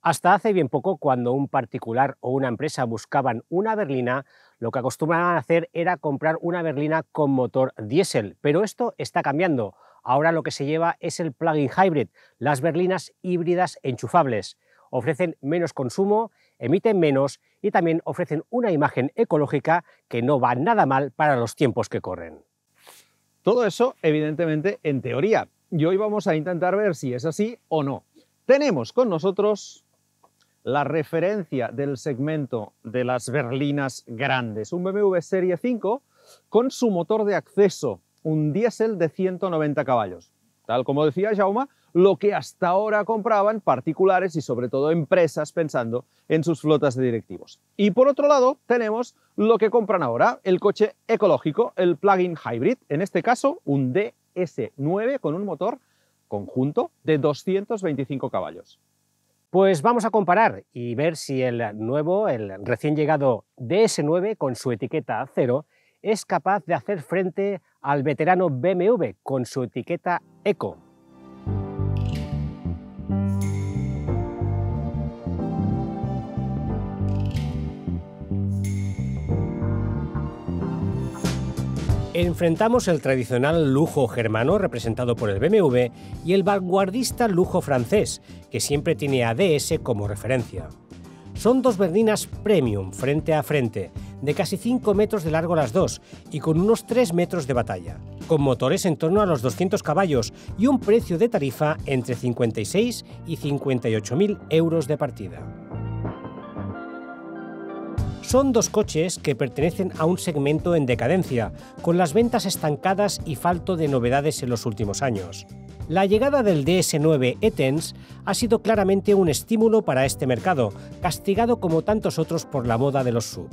Hasta hace bien poco, cuando un particular o una empresa buscaban una berlina, lo que acostumbraban a hacer era comprar una berlina con motor diésel, pero esto está cambiando. Ahora lo que se lleva es el plug-in hybrid, las berlinas híbridas enchufables. Ofrecen menos consumo, emiten menos y también ofrecen una imagen ecológica que no va nada mal para los tiempos que corren. Todo eso, evidentemente, en teoría. Y hoy vamos a intentar ver si es así o no. Tenemos con nosotros la referencia del segmento de las berlinas grandes, un BMW Serie 5 con su motor de acceso, un diésel de 190 caballos. Tal como decía Jaume, lo que hasta ahora compraban particulares y sobre todo empresas pensando en sus flotas de directivos. Y por otro lado tenemos lo que compran ahora, el coche ecológico, el plug-in hybrid, en este caso un DS9 con un motor conjunto de 225 caballos. Pues vamos a comparar y ver si el recién llegado DS9 con su etiqueta 0 es capaz de hacer frente al veterano BMW con su etiqueta Eco. Enfrentamos el tradicional lujo germano representado por el BMW y el vanguardista lujo francés, que siempre tiene a DS como referencia. Son dos berlinas premium frente a frente, de casi 5 metros de largo las dos y con unos 3 metros de batalla, con motores en torno a los 200 caballos y un precio de tarifa entre 56 y 58.000 euros de partida. Son dos coches que pertenecen a un segmento en decadencia, con las ventas estancadas y falto de novedades en los últimos años. La llegada del DS9 E-Tense ha sido claramente un estímulo para este mercado, castigado como tantos otros por la moda de los SUV.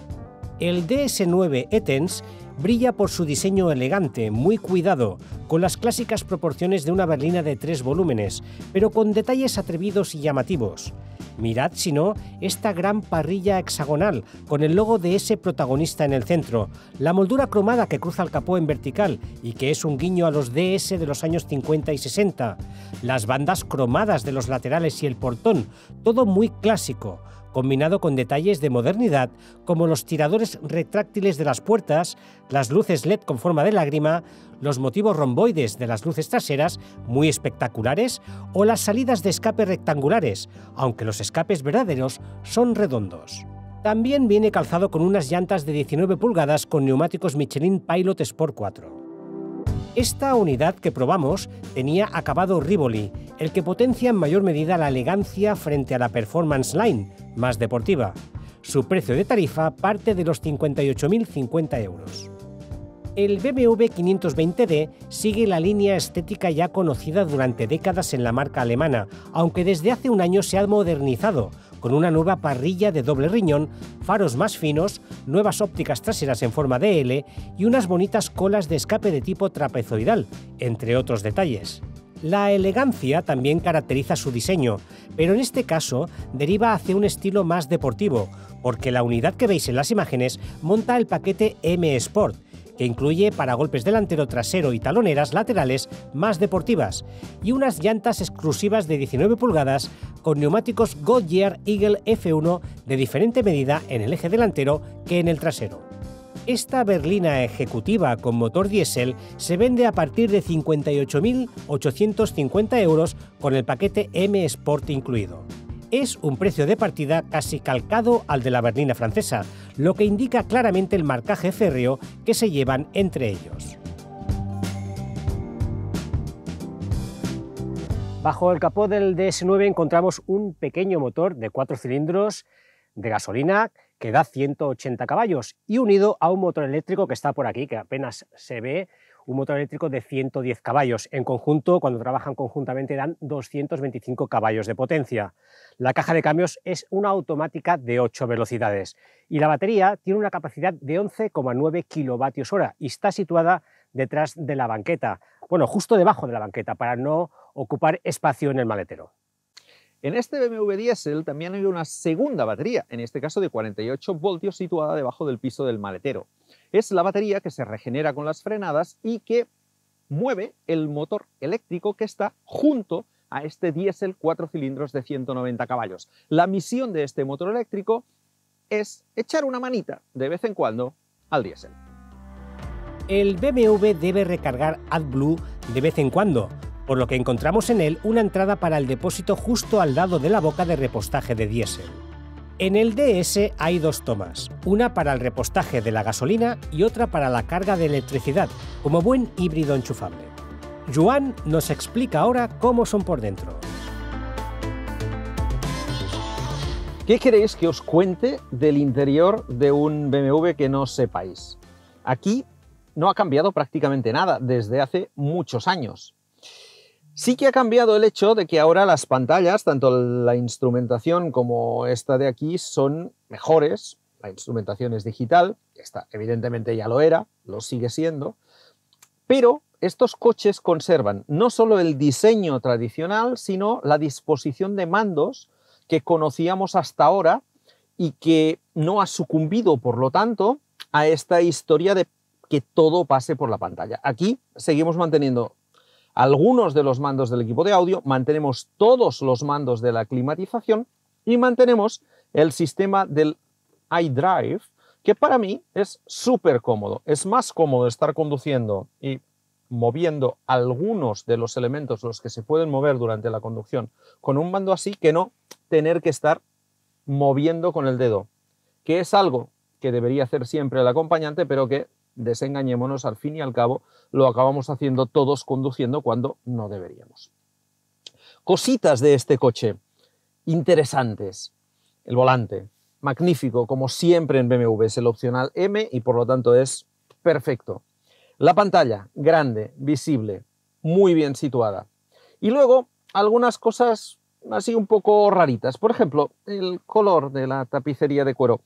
El DS9 E-Tense brilla por su diseño elegante, muy cuidado, con las clásicas proporciones de una berlina de 3 volúmenes, pero con detalles atrevidos y llamativos. Mirad, si no, esta gran parrilla hexagonal, con el logo de ese protagonista en el centro, la moldura cromada que cruza el capó en vertical y que es un guiño a los DS de los años 50 y 60, las bandas cromadas de los laterales y el portón, todo muy clásico, combinado con detalles de modernidad como los tiradores retráctiles de las puertas, las luces LED con forma de lágrima, los motivos romboides de las luces traseras, muy espectaculares, o las salidas de escape rectangulares, aunque los escapes verdaderos son redondos. También viene calzado con unas llantas de 19 pulgadas con neumáticos Michelin Pilot Sport 4. Esta unidad que probamos tenía acabado Rivoli, el que potencia en mayor medida la elegancia frente a la Performance Line, más deportiva. Su precio de tarifa parte de los 58.050 euros. El BMW 520d sigue la línea estética ya conocida durante décadas en la marca alemana, aunque desde hace un año se ha modernizado, con una nueva parrilla de doble riñón, faros más finos, nuevas ópticas traseras en forma de L y unas bonitas colas de escape de tipo trapezoidal, entre otros detalles. La elegancia también caracteriza su diseño, pero en este caso deriva hacia un estilo más deportivo, porque la unidad que veis en las imágenes monta el paquete M Sport, que incluye paragolpes delantero, trasero y taloneras laterales más deportivas, y unas llantas exclusivas de 19 pulgadas con neumáticos Goodyear Eagle F1 de diferente medida en el eje delantero que en el trasero. Esta berlina ejecutiva con motor diésel se vende a partir de 58.850 euros con el paquete M Sport incluido. Es un precio de partida casi calcado al de la berlina francesa, lo que indica claramente el marcaje férreo que se llevan entre ellos. Bajo el capó del DS9 encontramos un pequeño motor de 4 cilindros de gasolina que da 180 caballos y unido a un motor eléctrico que está por aquí, que apenas se ve, un motor eléctrico de 110 caballos. En conjunto, cuando trabajan conjuntamente, dan 225 caballos de potencia. La caja de cambios es una automática de 8 velocidades y la batería tiene una capacidad de 11,9 kWh y está situada detrás de la banqueta, bueno, justo debajo de la banqueta, para no ocupar espacio en el maletero. En este BMW diésel también hay una segunda batería, en este caso de 48 voltios, situada debajo del piso del maletero. Es la batería que se regenera con las frenadas y que mueve el motor eléctrico que está junto a este diésel 4 cilindros de 190 caballos. La misión de este motor eléctrico es echar una manita de vez en cuando al diésel. El BMW debe recargar AdBlue de vez en cuando, por lo que encontramos en él una entrada para el depósito justo al lado de la boca de repostaje de diésel. En el DS hay dos tomas, una para el repostaje de la gasolina y otra para la carga de electricidad, como buen híbrido enchufable. Joan nos explica ahora cómo son por dentro. ¿Qué queréis que os cuente del interior de un BMW que no sepáis? Aquí no ha cambiado prácticamente nada desde hace muchos años. Sí que ha cambiado el hecho de que ahora las pantallas, tanto la instrumentación como esta de aquí, son mejores. La instrumentación es digital, esta evidentemente ya lo era, lo sigue siendo, pero estos coches conservan no solo el diseño tradicional, sino la disposición de mandos que conocíamos hasta ahora y que no ha sucumbido, por lo tanto, a esta historia de que todo pase por la pantalla. Aquí seguimos manteniendo algunos de los mandos del equipo de audio, mantenemos todos los mandos de la climatización y mantenemos el sistema del iDrive, que para mí es súper cómodo. Es más cómodo estar conduciendo y moviendo algunos de los elementos, los que se pueden mover durante la conducción, con un mando así, que no tener que estar moviendo con el dedo, que es algo que debería hacer siempre el acompañante, pero que, desengañémonos, al fin y al cabo lo acabamos haciendo todos conduciendo cuando no deberíamos. Cositas de este coche interesantes. El volante, magnífico, como siempre en BMW, es el opcional M y por lo tanto es perfecto. La pantalla, grande, visible, muy bien situada. Y luego algunas cosas así un poco raritas. Por ejemplo, el color de la tapicería de cuero.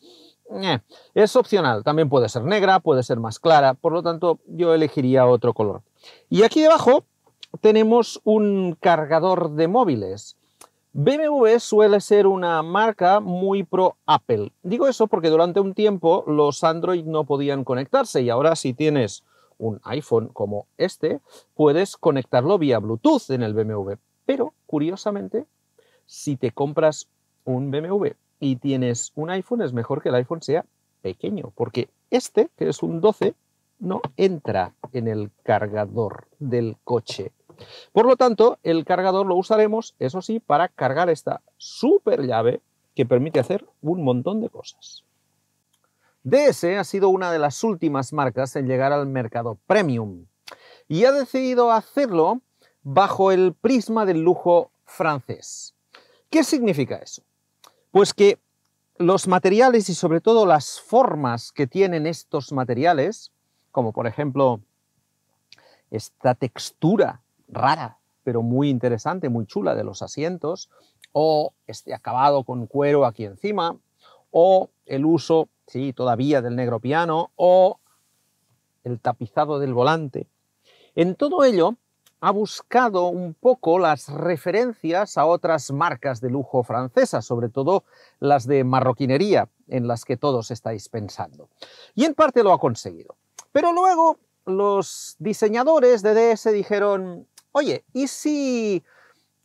Es opcional, también puede ser negra, puede ser más clara, por lo tanto yo elegiría otro color. Y aquí debajo tenemos un cargador de móviles. BMW suele ser una marca muy pro Apple. Digo eso porque durante un tiempo los Android no podían conectarse y ahora si tienes un iPhone como este, puedes conectarlo vía Bluetooth en el BMW. Pero, curiosamente, si te compras un BMW y tienes un iPhone, es mejor que el iPhone sea pequeño, porque este, que es un 12, no entra en el cargador del coche. Por lo tanto, el cargador lo usaremos, eso sí, para cargar esta super llave que permite hacer un montón de cosas. DS ha sido una de las últimas marcas en llegar al mercado premium y ha decidido hacerlo bajo el prisma del lujo francés. ¿Qué significa eso? Pues que los materiales y sobre todo las formas que tienen estos materiales, como por ejemplo esta textura rara pero muy interesante, muy chula de los asientos, o este acabado con cuero aquí encima, o el uso, sí, todavía del negro piano, o el tapizado del volante. En todo ello ha buscado un poco las referencias a otras marcas de lujo francesas, sobre todo las de marroquinería, en las que todos estáis pensando. Y en parte lo ha conseguido. Pero luego los diseñadores de DS dijeron, oye, ¿y si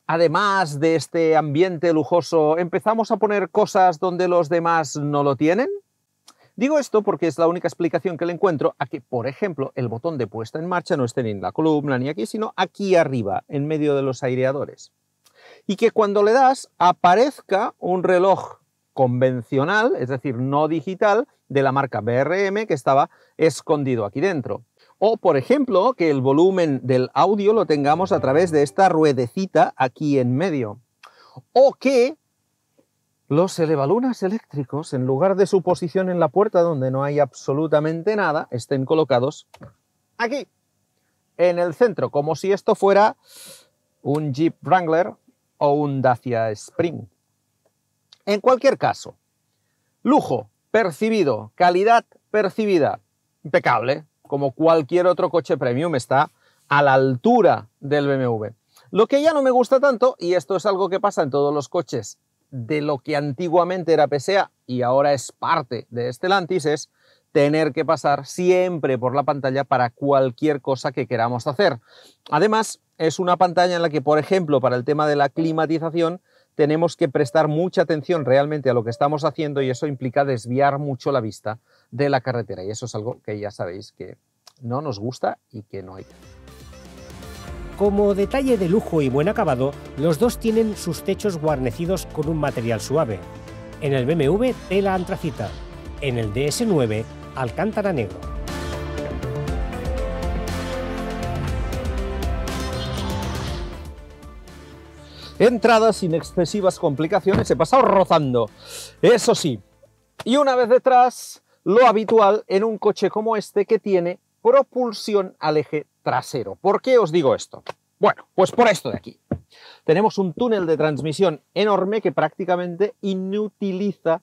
además de este ambiente lujoso empezamos a poner cosas donde los demás no lo tienen? Digo esto porque es la única explicación que le encuentro a que, por ejemplo, el botón de puesta en marcha no esté ni en la columna ni aquí, sino aquí arriba, en medio de los aireadores. Y que cuando le das aparezca un reloj convencional, es decir, no digital, de la marca BRM que estaba escondido aquí dentro. O, por ejemplo, que el volumen del audio lo tengamos a través de esta ruedecita aquí en medio. O que los elevalunas eléctricos, en lugar de su posición en la puerta donde no hay absolutamente nada, estén colocados aquí, en el centro, como si esto fuera un Jeep Wrangler o un Dacia Spring. En cualquier caso, lujo percibido, calidad percibida, impecable, como cualquier otro coche premium, está a la altura del BMW. Lo que ya no me gusta tanto, y esto es algo que pasa en todos los coches de lo que antiguamente era PSA y ahora es parte de Stellantis, es tener que pasar siempre por la pantalla para cualquier cosa que queramos hacer. Además, es una pantalla en la que, por ejemplo, para el tema de la climatización, tenemos que prestar mucha atención realmente a lo que estamos haciendo y eso implica desviar mucho la vista de la carretera. Y eso es algo que ya sabéis que no nos gusta y que no hay. Como detalle de lujo y buen acabado, los dos tienen sus techos guarnecidos con un material suave. En el BMW, tela antracita. En el DS9, alcántara negro. Entrada sin excesivas complicaciones, he pasado rozando, eso sí. Y una vez detrás, lo habitual en un coche como este que tiene propulsión al eje trasero. ¿Por qué os digo esto? Bueno, pues por esto de aquí. Tenemos un túnel de transmisión enorme que prácticamente inutiliza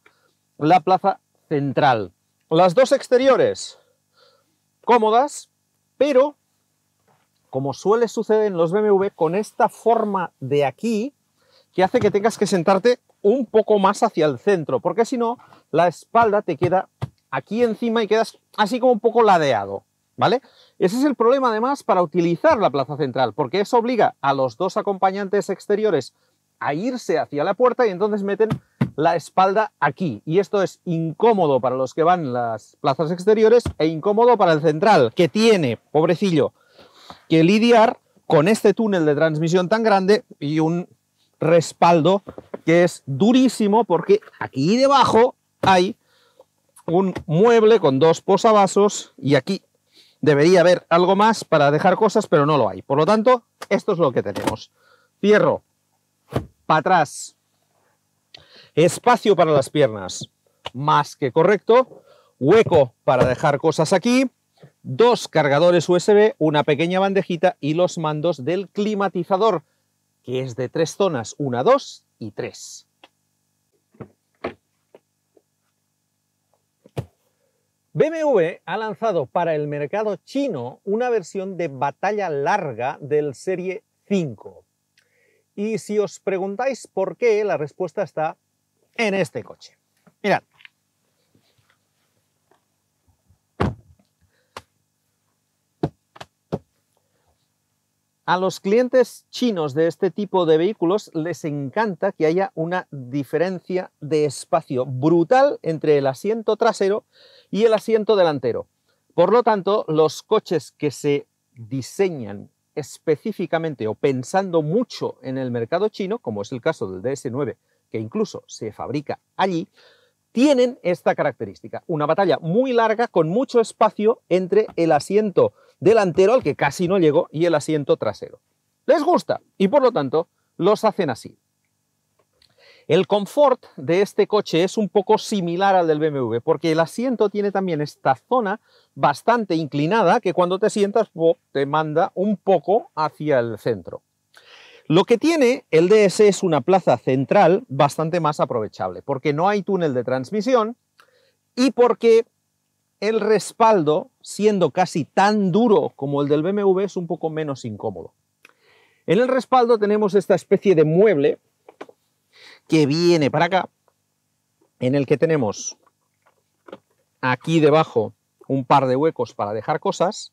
la plaza central. Las dos exteriores cómodas, pero como suele suceder en los BMW, con esta forma de aquí, que hace que tengas que sentarte un poco más hacia el centro, porque si no, la espalda te queda aquí encima y quedas así como un poco ladeado, ¿vale? Ese es el problema además para utilizar la plaza central, porque eso obliga a los dos acompañantes exteriores a irse hacia la puerta y entonces meten la espalda aquí. Y esto es incómodo para los que van en las plazas exteriores e incómodo para el central, que tiene, pobrecillo, que lidiar con este túnel de transmisión tan grande y un respaldo que es durísimo porque aquí debajo hay un mueble con dos posavasos y aquí debería haber algo más para dejar cosas, pero no lo hay. Por lo tanto, esto es lo que tenemos. Cierro, para atrás, espacio para las piernas, más que correcto, hueco para dejar cosas aquí, dos cargadores USB, una pequeña bandejita y los mandos del climatizador, que es de 3 zonas, 1, 2 y 3. BMW ha lanzado para el mercado chino una versión de batalla larga del Serie 5. Y si os preguntáis por qué, la respuesta está en este coche. Mirad. A los clientes chinos de este tipo de vehículos les encanta que haya una diferencia de espacio brutal entre el asiento trasero y el asiento delantero. Por lo tanto, los coches que se diseñan específicamente o pensando mucho en el mercado chino, como es el caso del DS9, que incluso se fabrica allí, tienen esta característica, una batalla muy larga con mucho espacio entre el asiento delantero, al que casi no llego, y el asiento trasero. Les gusta y por lo tanto los hacen así. El confort de este coche es un poco similar al del BMW, porque el asiento tiene también esta zona bastante inclinada que cuando te sientas te manda un poco hacia el centro. Lo que tiene el DS es una plaza central bastante más aprovechable, porque no hay túnel de transmisión y porque el respaldo, siendo casi tan duro como el del BMW, es un poco menos incómodo. En el respaldo tenemos esta especie de mueble que viene para acá, en el que tenemos aquí debajo un par de huecos para dejar cosas,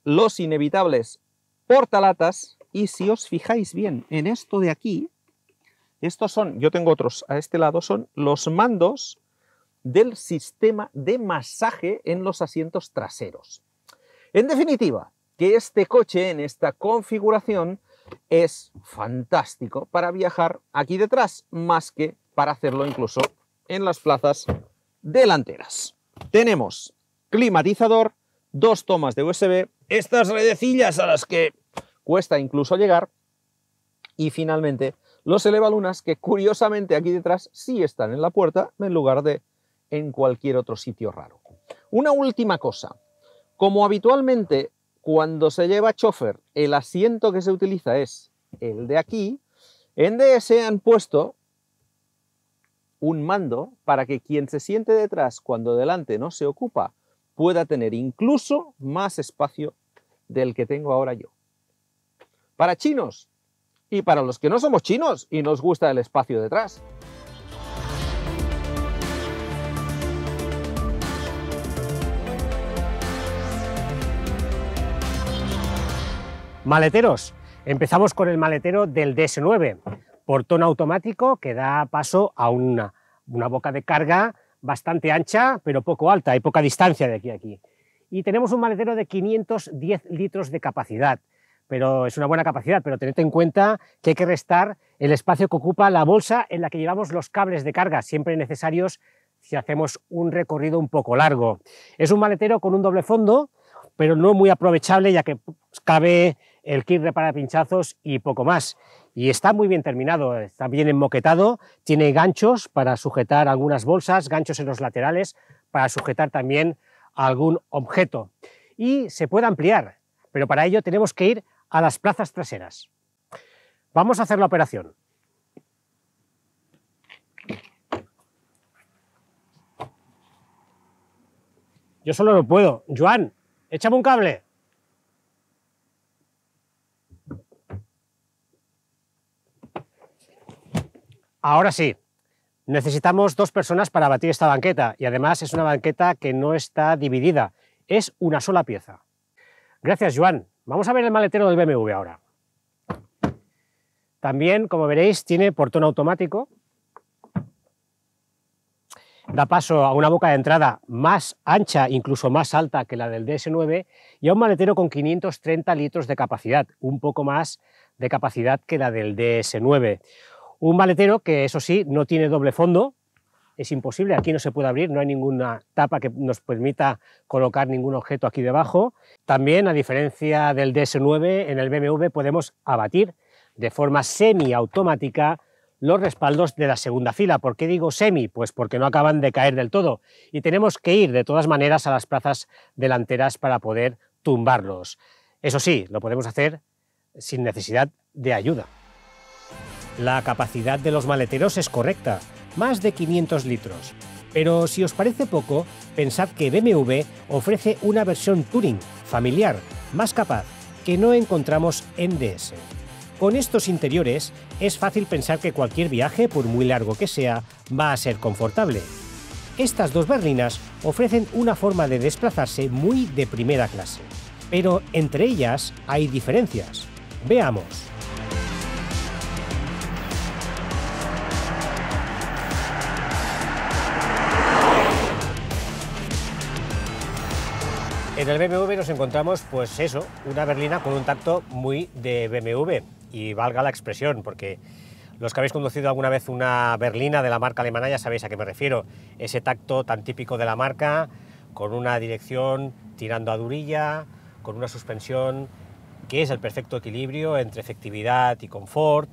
los inevitables portalatas, y si os fijáis bien en esto de aquí, estos son, yo tengo otros a este lado, son los mandos del sistema de masaje en los asientos traseros. En definitiva, que este coche en esta configuración es fantástico para viajar aquí detrás, más que para hacerlo incluso en las plazas delanteras. Tenemos climatizador, dos tomas de USB, estas redecillas a las que cuesta incluso llegar, y finalmente los elevalunas que curiosamente aquí detrás sí están en la puerta en lugar de en cualquier otro sitio raro. Una última cosa, como habitualmente cuando se lleva chofer el asiento que se utiliza es el de aquí, en DS han puesto un mando para que quien se siente detrás cuando delante no se ocupa pueda tener incluso más espacio del que tengo ahora yo. Para chinos y para los que no somos chinos y nos gusta el espacio detrás. Maleteros. Empezamos con el maletero del DS9, portón automático que da paso a una boca de carga bastante ancha, pero poco alta, hay poca distancia de aquí a aquí. Y tenemos un maletero de 510 litros de capacidad, pero es una buena capacidad, pero tened en cuenta que hay que restar el espacio que ocupa la bolsa en la que llevamos los cables de carga, siempre necesarios si hacemos un recorrido un poco largo. Es un maletero con un doble fondo, pero no muy aprovechable, ya que cabe el kit de parapinchazos y poco más. Y está muy bien terminado, está bien enmoquetado, tiene ganchos para sujetar algunas bolsas, ganchos en los laterales para sujetar también algún objeto. Y se puede ampliar, pero para ello tenemos que ir a las plazas traseras. Vamos a hacer la operación. Yo solo no puedo. Joan, échame un cable. Ahora sí, necesitamos 2 personas para batir esta banqueta y además es una banqueta que no está dividida, es una sola pieza. Gracias, Joan. Vamos a ver el maletero del BMW ahora. También, como veréis, tiene portón automático, da paso a una boca de entrada más ancha, incluso más alta que la del DS9, y a un maletero con 530 litros de capacidad, un poco más de capacidad que la del DS9. Un maletero que, eso sí, no tiene doble fondo, es imposible, aquí no se puede abrir, no hay ninguna tapa que nos permita colocar ningún objeto aquí debajo. También, a diferencia del DS9, en el BMW podemos abatir de forma semiautomática los respaldos de la segunda fila. ¿Por qué digo semi? Pues porque no acaban de caer del todo y tenemos que ir de todas maneras a las plazas delanteras para poder tumbarlos. Eso sí, lo podemos hacer sin necesidad de ayuda. La capacidad de los maleteros es correcta, más de 500 litros. Pero si os parece poco, pensad que BMW ofrece una versión Touring, familiar, más capaz, que no encontramos en DS. Con estos interiores es fácil pensar que cualquier viaje, por muy largo que sea, va a ser confortable. Estas 2 berlinas ofrecen una forma de desplazarse muy de primera clase, pero entre ellas hay diferencias. Veamos. En el BMW nos encontramos, pues eso, una berlina con un tacto muy de BMW, y valga la expresión, porque los que habéis conducido alguna vez una berlina de la marca alemana ya sabéis a qué me refiero, ese tacto tan típico de la marca, con una dirección tirando a durilla, con una suspensión que es el perfecto equilibrio entre efectividad y confort,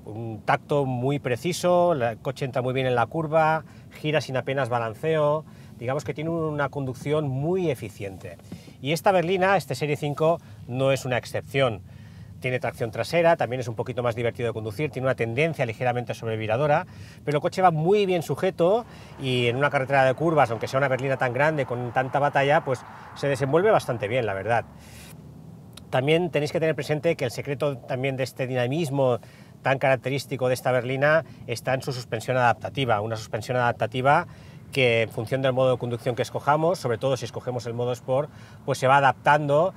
un tacto muy preciso, el coche entra muy bien en la curva, gira sin apenas balanceo, digamos que tiene una conducción muy eficiente. Y esta berlina, este Serie 5, no es una excepción. Tiene tracción trasera, también es un poquito más divertido de conducir, tiene una tendencia ligeramente sobreviradora, pero el coche va muy bien sujeto y en una carretera de curvas, aunque sea una berlina tan grande, con tanta batalla, pues se desenvuelve bastante bien, la verdad. También tenéis que tener presente que el secreto también de este dinamismo tan característico de esta berlina está en su suspensión adaptativa, una suspensión adaptativa que en función del modo de conducción que escojamos, sobre todo si escogemos el modo Sport, pues se va adaptando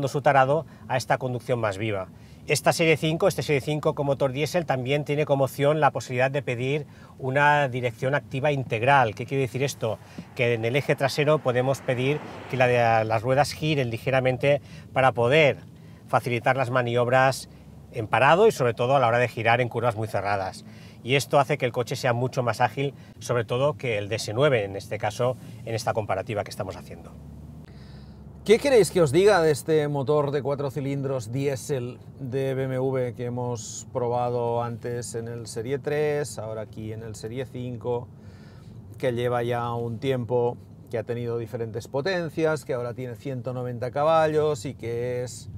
su tarado a esta conducción más viva. Esta Serie 5, este Serie 5 con motor diésel también tiene como opción la posibilidad de pedir una dirección activa integral. ¿Qué quiere decir esto? Que en el eje trasero podemos pedir que las ruedas giren ligeramente para poder facilitar las maniobras en parado y sobre todo a la hora de girar en curvas muy cerradas. Y esto hace que el coche sea mucho más ágil, sobre todo que el DS9, en este caso, en esta comparativa que estamos haciendo. ¿Qué queréis que os diga de este motor de 4 cilindros diésel de BMW que hemos probado antes en el Serie 3, ahora aquí en el Serie 5, que lleva ya un tiempo, que ha tenido diferentes potencias, que ahora tiene 190 caballos y que es,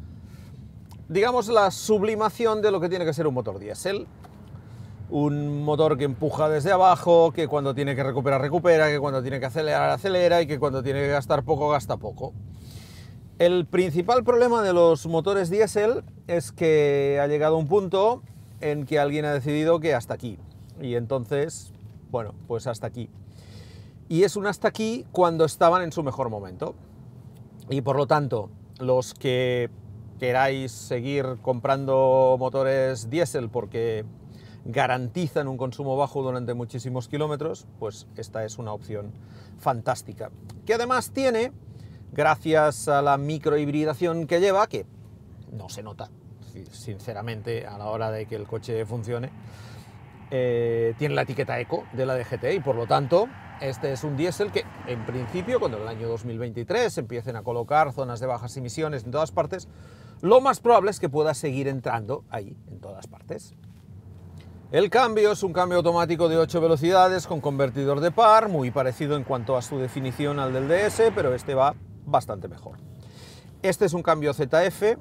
digamos, la sublimación de lo que tiene que ser un motor diésel? Un motor que empuja desde abajo, que cuando tiene que recuperar, recupera, que cuando tiene que acelerar, acelera y que cuando tiene que gastar poco, gasta poco. El principal problema de los motores diésel es que ha llegado un punto en que alguien ha decidido que hasta aquí. Y entonces, bueno, pues hasta aquí. Y es un hasta aquí cuando estaban en su mejor momento. Y por lo tanto, los que queráis seguir comprando motores diésel porque garantizan un consumo bajo durante muchísimos kilómetros, pues esta es una opción fantástica. Que además tiene, gracias a la microhibridación que lleva, que no se nota, sinceramente, a la hora de que el coche funcione, tiene la etiqueta Eco de la DGT y por lo tanto este es un diésel que en principio cuando en el año 2023 empiecen a colocar zonas de bajas emisiones en todas partes, lo más probable es que pueda seguir entrando ahí en todas partes. El cambio es un cambio automático de 8 velocidades con convertidor de par, muy parecido en cuanto a su definición al del DS, pero este va bastante mejor. Este es un cambio ZF,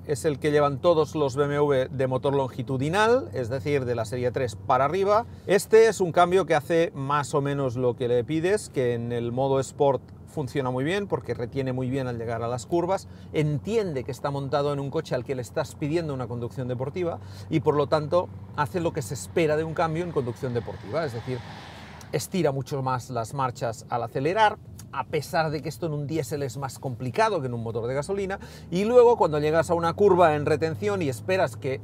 es el que llevan todos los BMW de motor longitudinal, es decir, de la serie 3 para arriba. Este es un cambio que hace más o menos lo que le pides, que en el modo Sport funciona muy bien porque retiene muy bien al llegar a las curvas, entiende que está montado en un coche al que le estás pidiendo una conducción deportiva y por lo tanto hace lo que se espera de un cambio en conducción deportiva, es decir, estira mucho más las marchas al acelerar, a pesar de que esto en un diésel es más complicado que en un motor de gasolina, y luego cuando llegas a una curva en retención y esperas que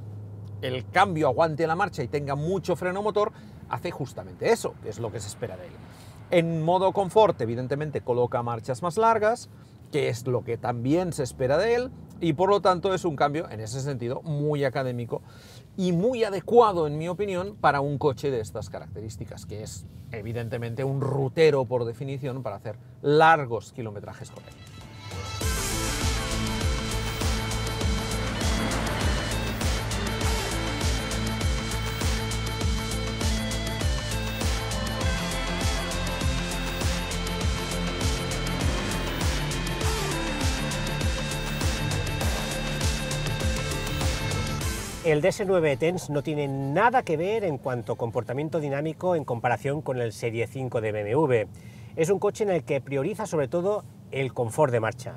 el cambio aguante la marcha y tenga mucho freno motor, hace justamente eso, que es lo que se espera de él. En modo confort, evidentemente, coloca marchas más largas, que es lo que también se espera de él, y por lo tanto es un cambio, en ese sentido, muy académico y muy adecuado, en mi opinión, para un coche de estas características, que es, evidentemente, un rutero por definición para hacer largos kilometrajes con él. El DS9 e-Tens no tiene nada que ver en cuanto a comportamiento dinámico en comparación con el Serie 5 de BMW. Es un coche en el que prioriza sobre todo el confort de marcha.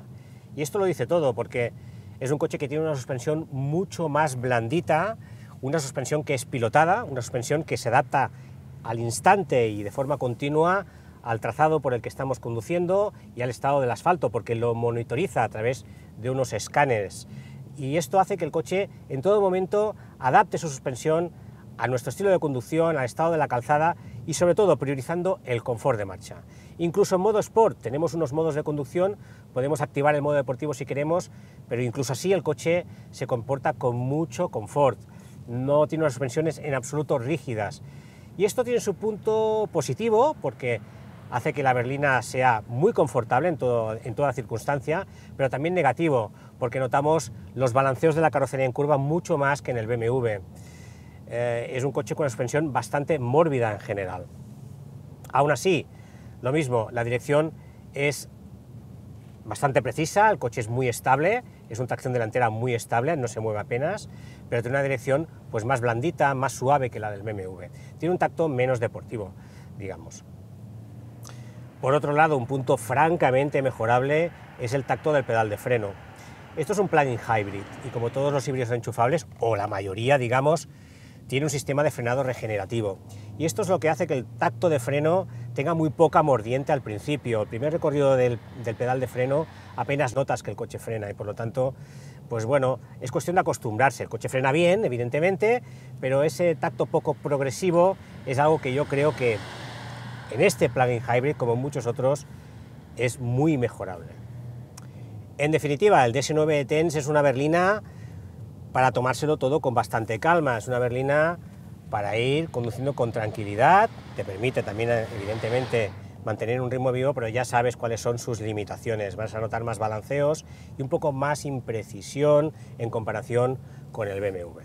Y esto lo dice todo, porque es un coche que tiene una suspensión mucho más blandita, una suspensión que es pilotada, una suspensión que se adapta al instante y de forma continua al trazado por el que estamos conduciendo y al estado del asfalto, porque lo monitoriza a través de unos escáneres. Y esto hace que el coche en todo momento adapte su suspensión a nuestro estilo de conducción, al estado de la calzada y sobre todo priorizando el confort de marcha. Incluso en modo Sport tenemos unos modos de conducción, podemos activar el modo deportivo si queremos, pero incluso así el coche se comporta con mucho confort, no tiene unas suspensiones en absoluto rígidas. Y esto tiene su punto positivo porque hace que la berlina sea muy confortable en toda circunstancia, pero también negativo, porque notamos los balanceos de la carrocería en curva mucho más que en el BMW. Es un coche con una suspensión bastante mórbida en general. Aún así, lo mismo, la dirección es bastante precisa, el coche es muy estable, es una tracción delantera muy estable, no se mueve apenas, pero tiene una dirección pues, más blandita, más suave que la del BMW. Tiene un tacto menos deportivo, digamos. Por otro lado, un punto francamente mejorable es el tacto del pedal de freno. Esto es un plug-in hybrid y como todos los híbridos enchufables, o la mayoría, digamos, tiene un sistema de frenado regenerativo. Y esto es lo que hace que el tacto de freno tenga muy poca mordiente al principio. El primer recorrido del pedal de freno apenas notas que el coche frena y por lo tanto, pues bueno, es cuestión de acostumbrarse. El coche frena bien, evidentemente, pero ese tacto poco progresivo es algo que yo creo que en este plug-in hybrid, como en muchos otros, es muy mejorable. En definitiva, el DS9 e-Tens es una berlina para tomárselo todo con bastante calma, es una berlina para ir conduciendo con tranquilidad, te permite también, evidentemente, mantener un ritmo vivo, pero ya sabes cuáles son sus limitaciones, vas a notar más balanceos y un poco más imprecisión en comparación con el BMW.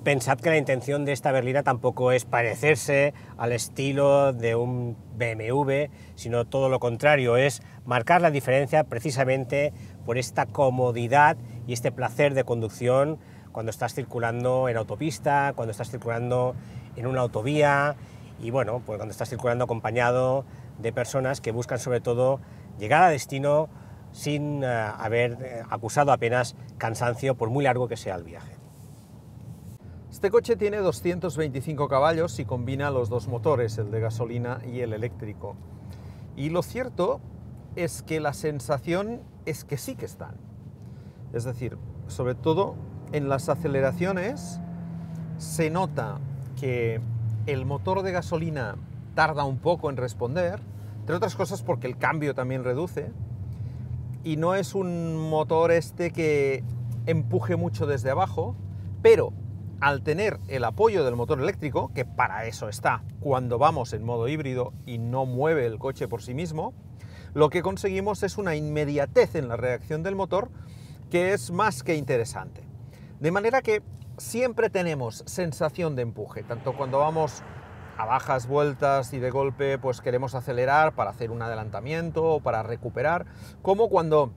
Pensad que la intención de esta berlina tampoco es parecerse al estilo de un BMW, sino todo lo contrario, es marcar la diferencia precisamente por esta comodidad y este placer de conducción cuando estás circulando en autopista, cuando estás circulando en una autovía y bueno, pues cuando estás circulando acompañado de personas que buscan sobre todo llegar a destino sin haber acusado apenas cansancio por muy largo que sea el viaje. Este coche tiene 225 caballos y combina los dos motores, el de gasolina y el eléctrico. Y lo cierto es que la sensación es que sí que están. Es decir, sobre todo en las aceleraciones se nota que el motor de gasolina tarda un poco en responder, entre otras cosas porque el cambio también reduce, y no es un motor que empuje mucho desde abajo, pero al tener el apoyo del motor eléctrico, que para eso está cuando vamos en modo híbrido y no mueve el coche por sí mismo, lo que conseguimos es una inmediatez en la reacción del motor que es más que interesante. De manera que siempre tenemos sensación de empuje, tanto cuando vamos a bajas vueltas y de golpe pues queremos acelerar para hacer un adelantamiento o para recuperar, como cuando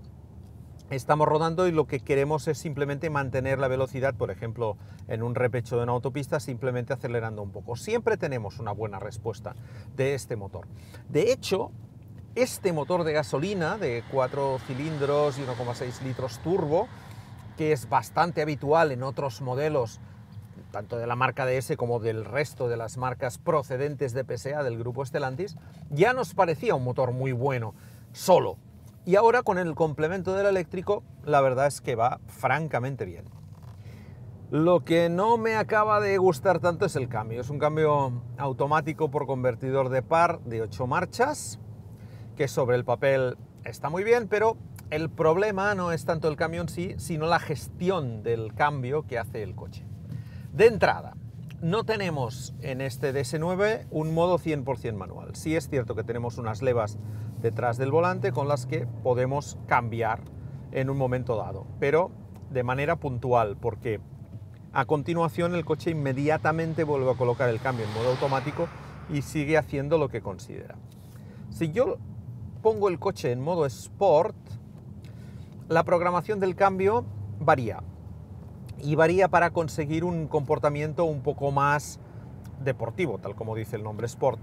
estamos rodando y lo que queremos es simplemente mantener la velocidad, por ejemplo, en un repecho de una autopista, simplemente acelerando un poco. Siempre tenemos una buena respuesta de este motor. De hecho, este motor de gasolina de 4 cilindros y 1,6 litros turbo, que es bastante habitual en otros modelos, tanto de la marca DS como del resto de las marcas procedentes de PSA del grupo Stellantis, ya nos parecía un motor muy bueno, solo. Y ahora con el complemento del eléctrico, la verdad es que va francamente bien. Lo que no me acaba de gustar tanto es el cambio. Es un cambio automático por convertidor de par de 8 marchas, que sobre el papel está muy bien, pero el problema no es tanto el cambio en sí, sino la gestión del cambio que hace el coche. De entrada, no tenemos en este DS9 un modo 100% manual. Sí es cierto que tenemos unas levas detrás del volante con las que podemos cambiar en un momento dado, pero de manera puntual, porque a continuación el coche inmediatamente vuelve a colocar el cambio en modo automático y sigue haciendo lo que considera. Si yo pongo el coche en modo Sport, la programación del cambio varía. Y varía para conseguir un comportamiento un poco más deportivo, tal como dice el nombre Sport.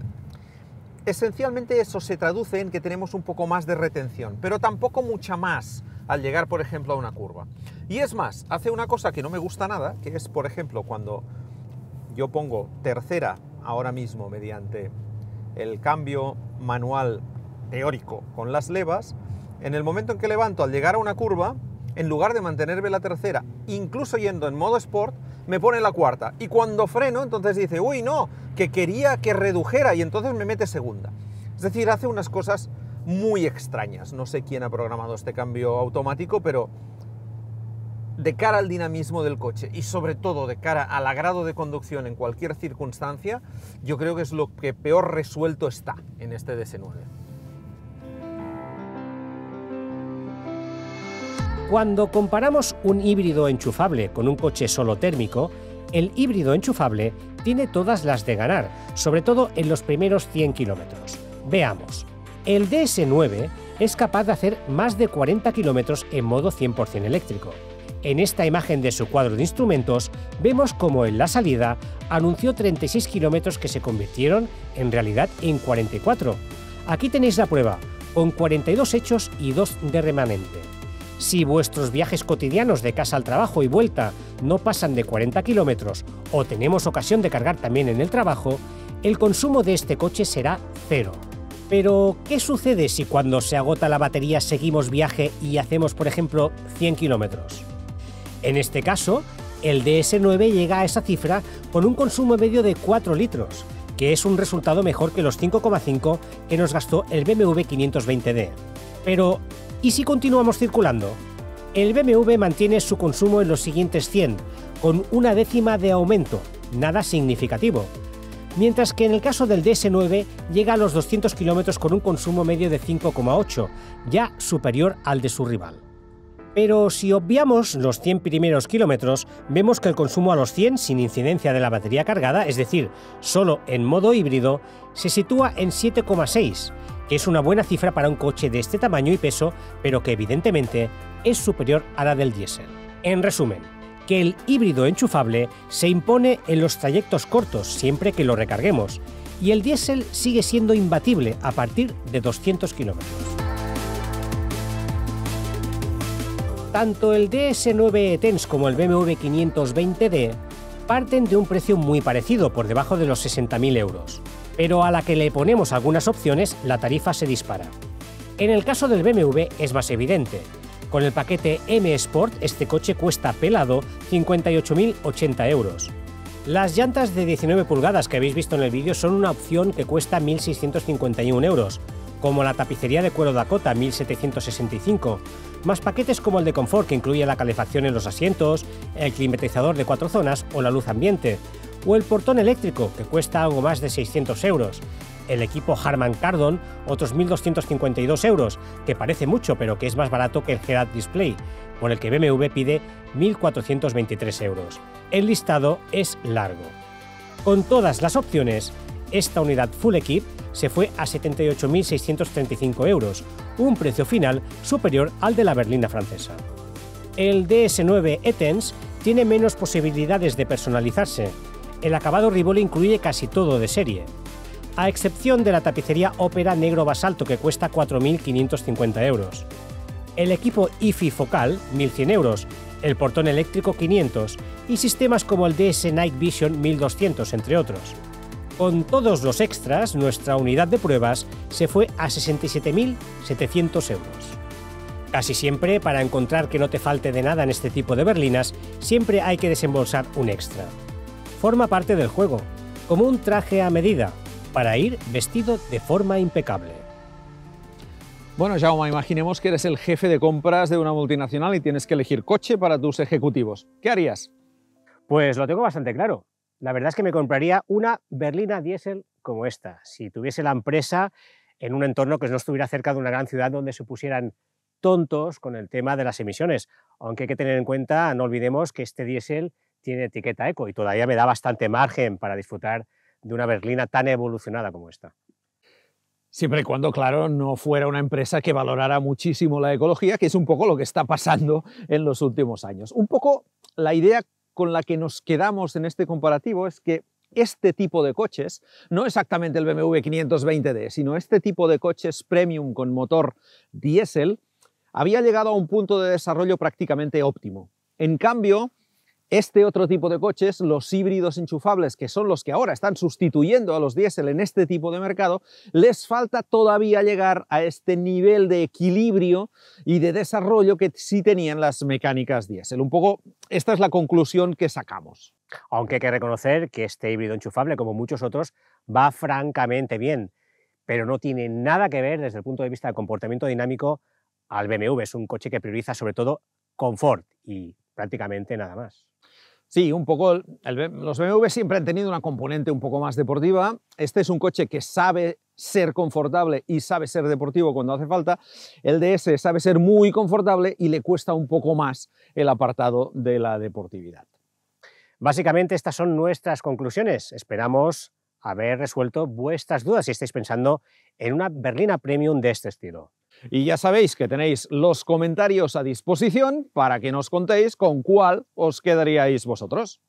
Esencialmente eso se traduce en que tenemos un poco más de retención, pero tampoco mucha más al llegar, por ejemplo, a una curva. Y es más, hace una cosa que no me gusta nada, que es, por ejemplo, cuando yo pongo tercera ahora mismo mediante el cambio manual teórico con las levas, en el momento en que levanto al llegar a una curva, en lugar de mantenerme la tercera, incluso yendo en modo Sport, me pone la cuarta. Y cuando freno, entonces dice, uy, no, que quería que redujera, y entonces me mete segunda. Es decir, hace unas cosas muy extrañas. No sé quién ha programado este cambio automático, pero de cara al dinamismo del coche y sobre todo de cara al agrado de conducción en cualquier circunstancia, yo creo que es lo que peor resuelto está en este DS9. Cuando comparamos un híbrido enchufable con un coche solo térmico, el híbrido enchufable tiene todas las de ganar, sobre todo en los primeros 100 kilómetros. Veamos, el DS9 es capaz de hacer más de 40 kilómetros en modo 100% eléctrico. En esta imagen de su cuadro de instrumentos vemos como en la salida anunció 36 kilómetros que se convirtieron en realidad en 44. Aquí tenéis la prueba, con 42 hechos y 2 de remanente. Si vuestros viajes cotidianos de casa al trabajo y vuelta no pasan de 40 kilómetros o tenemos ocasión de cargar también en el trabajo, el consumo de este coche será cero. Pero, ¿qué sucede si cuando se agota la batería seguimos viaje y hacemos, por ejemplo, 100 kilómetros? En este caso, el DS9 llega a esa cifra con un consumo medio de 4 litros, que es un resultado mejor que los 5,5 que nos gastó el BMW 520d. Pero, ¿y si continuamos circulando? El BMW mantiene su consumo en los siguientes 100, con una décima de aumento, nada significativo. Mientras que en el caso del DS9 llega a los 200 km con un consumo medio de 5,8, ya superior al de su rival. Pero si obviamos los 100 primeros kilómetros, vemos que el consumo a los 100 sin incidencia de la batería cargada, es decir, solo en modo híbrido, se sitúa en 7,6, que es una buena cifra para un coche de este tamaño y peso, pero que evidentemente es superior a la del diésel. En resumen, que el híbrido enchufable se impone en los trayectos cortos siempre que lo recarguemos, y el diésel sigue siendo imbatible a partir de 200 kilómetros. Tanto el DS9 e-Tense como el BMW 520d parten de un precio muy parecido, por debajo de los 60.000 euros. Pero a la que le ponemos algunas opciones, la tarifa se dispara. En el caso del BMW es más evidente. Con el paquete M Sport, este coche cuesta pelado 58.080 euros. Las llantas de 19 pulgadas que habéis visto en el vídeo son una opción que cuesta 1.651 euros, como la tapicería de cuero Dakota 1.765, más paquetes como el de confort que incluye la calefacción en los asientos, el climatizador de 4 zonas o la luz ambiente, o el portón eléctrico que cuesta algo más de 600 euros, el equipo Harman Kardon otros 1.252 euros, que parece mucho pero que es más barato que el Head-Up Display, por el que BMW pide 1.423 euros. El listado es largo. Con todas las opciones, esta unidad Full Equip se fue a 78.635 euros, un precio final superior al de la berlina francesa. El DS9 E-Tense tiene menos posibilidades de personalizarse. El acabado Rivoli incluye casi todo de serie, a excepción de la tapicería Opera negro basalto que cuesta 4.550 euros. El equipo IFI focal, 1.100 euros, el portón eléctrico 500 y sistemas como el DS Night Vision 1.200, entre otros. Con todos los extras, nuestra unidad de pruebas se fue a 67.700 euros. Casi siempre, para encontrar que no te falte de nada en este tipo de berlinas, siempre hay que desembolsar un extra. Forma parte del juego, como un traje a medida, para ir vestido de forma impecable. Bueno, Jaume, imaginemos que eres el jefe de compras de una multinacional y tienes que elegir coche para tus ejecutivos. ¿Qué harías? Pues lo tengo bastante claro. La verdad es que me compraría una berlina diésel como esta, si tuviese la empresa en un entorno que no estuviera cerca de una gran ciudad donde se pusieran tontos con el tema de las emisiones. Aunque hay que tener en cuenta, no olvidemos que este diésel tiene etiqueta eco y todavía me da bastante margen para disfrutar de una berlina tan evolucionada como esta. Siempre y cuando, claro, no fuera una empresa que valorara muchísimo la ecología, que es un poco lo que está pasando en los últimos años. Un poco la idea con la que nos quedamos en este comparativo es que este tipo de coches, no exactamente el BMW 520d, sino este tipo de coches premium con motor diésel, había llegado a un punto de desarrollo prácticamente óptimo. En cambio, este otro tipo de coches, los híbridos enchufables, que son los que ahora están sustituyendo a los diésel en este tipo de mercado, les falta todavía llegar a este nivel de equilibrio y de desarrollo que sí tenían las mecánicas diésel. Un poco, esta es la conclusión que sacamos. Aunque hay que reconocer que este híbrido enchufable, como muchos otros, va francamente bien, pero no tiene nada que ver desde el punto de vista del comportamiento dinámico al BMW. Es un coche que prioriza sobre todo confort y prácticamente nada más. Sí, un poco, los BMW siempre han tenido una componente un poco más deportiva. Este es un coche que sabe ser confortable y sabe ser deportivo cuando hace falta. El DS sabe ser muy confortable y le cuesta un poco más el apartado de la deportividad. Básicamente estas son nuestras conclusiones. Esperamos haber resuelto vuestras dudas si estáis pensando en una berlina premium de este estilo. Y ya sabéis que tenéis los comentarios a disposición para que nos contéis con cuál os quedaríais vosotros.